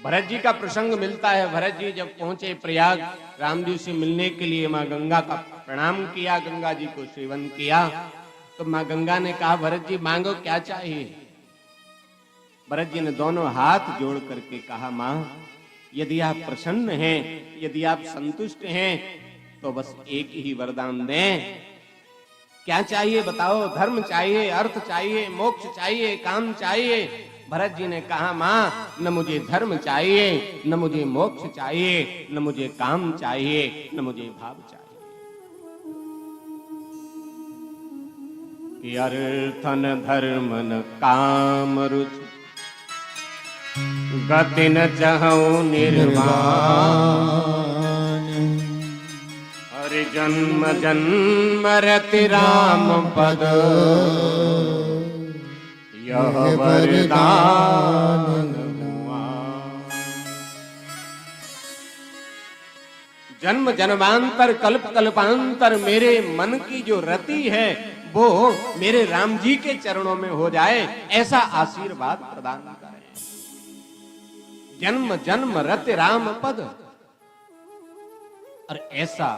भरत जी का प्रसंग मिलता है। भरत जी जब पहुंचे प्रयाग राम जी से मिलने के लिए, माँ गंगा का प्रणाम किया, गंगा जी को सेवन किया, तो माँ गंगा ने कहा भरत जी मांगो क्या चाहिए। भरत जी ने दोनों हाथ जोड़ करके कहा माँ यदि आप प्रसन्न हैं, यदि आप संतुष्ट हैं तो बस एक ही वरदान दें। क्या चाहिए बताओ? धर्म चाहिए, अर्थ चाहिए, मोक्ष चाहिए, काम चाहिए? भरत जी ने कहा माँ न मुझे धर्म चाहिए, न मुझे मोक्ष चाहिए, न मुझे काम चाहिए, न मुझे भाव चाहिए। कि अर्थ न धर्म न काम रुचि गति न चाहूं निर्वाण। हरि जन्म जन्म रति राम पद यह वरदान हुआ। जन्म जन्मांतर कल्प कल्पांतर मेरे मन की जो रति है वो मेरे राम जी के चरणों में हो जाए, ऐसा आशीर्वाद प्रदान करें। जन्म जन्म रति राम पद, और ऐसा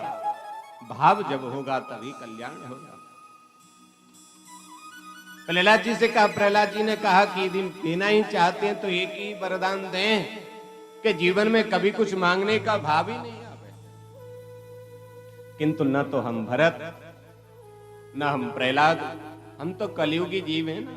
भाव जब होगा तभी कल्याण होगा। प्रहलाद जी से कहा, प्रहलाद जी ने कहा कि यदि देना ही चाहते हैं तो एक ही वरदान दें कि जीवन में कभी कुछ मांगने का भाव ही नहीं आवे। किंतु न तो हम भरत, न हम प्रहलाद, हम तो कलयुगी जीव हैं ना।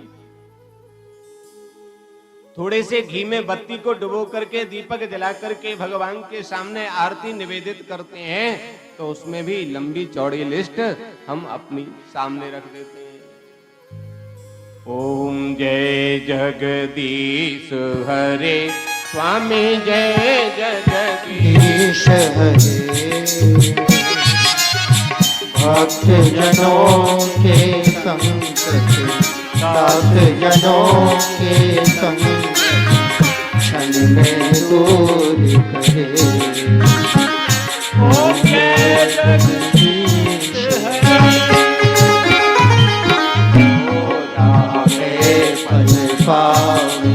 थोड़े से घी में बत्ती को डुबो करके, दीपक जला करके भगवान के सामने आरती निवेदित करते हैं तो उसमें भी लंबी चौड़ी लिस्ट हम अपनी सामने रख देते हैं। ओम जय जगदीश हरे स्वामी, जय जगदीश हरे। भक्त जनों के संकट, साथ जनों के संकट क्षण में दूर करे। ओम जय जगदीश हरे। पल पावे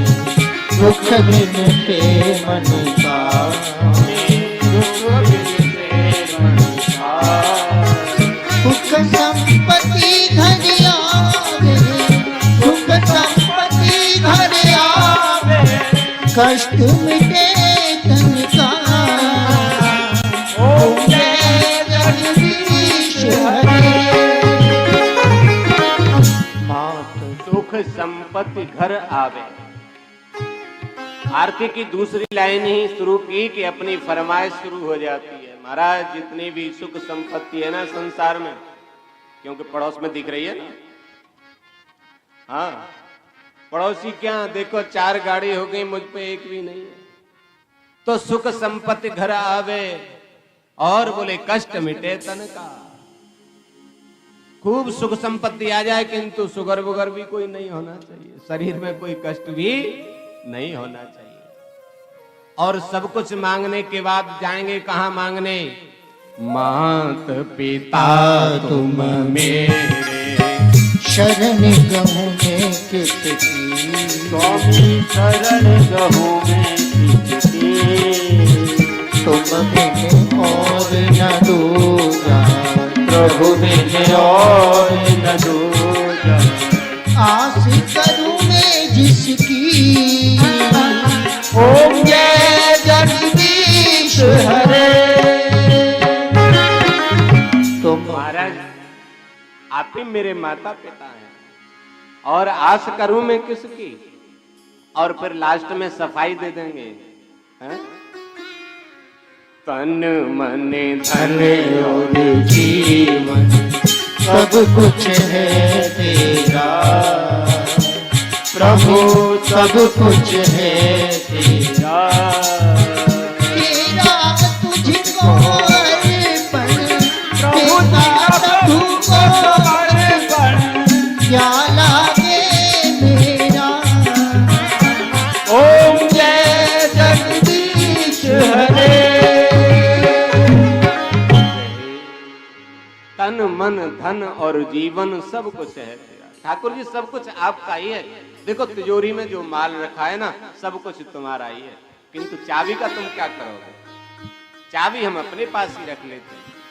दुख मिटे मन पावे, सुख संपत्ति घर आवे, सुख संपत्ति घर आवे, कष्ट मिटे तन का। ओम जय जगदीश हरे। सुख संपत्ति घर आवे। आरती की दूसरी लाइन ही शुरू की कि अपनी फरमाइश शुरू हो जाती है। महाराज जितनी भी सुख संपत्ति है ना संसार में, क्योंकि पड़ोस में दिख रही है ना, हाँ पड़ोसी क्या देखो 4 गाड़ी हो गई, मुझ पे एक भी नहीं है। तो सुख संपत्ति घर आवे और बोले कष्ट मिटे तन का। खूब सुख संपत्ति आ जाए किंतु शुगर वुगर भी कोई नहीं होना चाहिए, शरीर में कोई कष्ट भी नहीं होना चाहिए। और सब कुछ मांगने के बाद जाएंगे कहाँ मांगने? मात पिता तुम मेरे शरण गहूँ में कितनी, स्वामी शरण गहूँ में कितनी। तुम बिन और न दूजा, प्रभु बिन और न दूजा। आस करूं मैं जिसकी। ओम जय जगदीश हरे। तो महाराज आप ही मेरे माता पिता हैं और आस करूं मैं किसकी? और फिर लास्ट में सफाई दे देंगे, है? तन मन धन और जीवन सब कुछ है तेरा प्रभु, सब कुछ है तेरा। तेरा तुझको अर्पण, तेरा तुझको अर्पण, क्या लागे मेरा। ओम जय जगदीश हरे। तन मन धन और जीवन सब कुछ है तेरा। ठाकुर जी सब कुछ आपका ही है। देखो तिजोरी में जो माल रखा है ना, सब कुछ तुम्हारा ही है। किंतु चाबी का तुम क्या करोगे? चाबी हम अपने पास ही रख लेते हैं।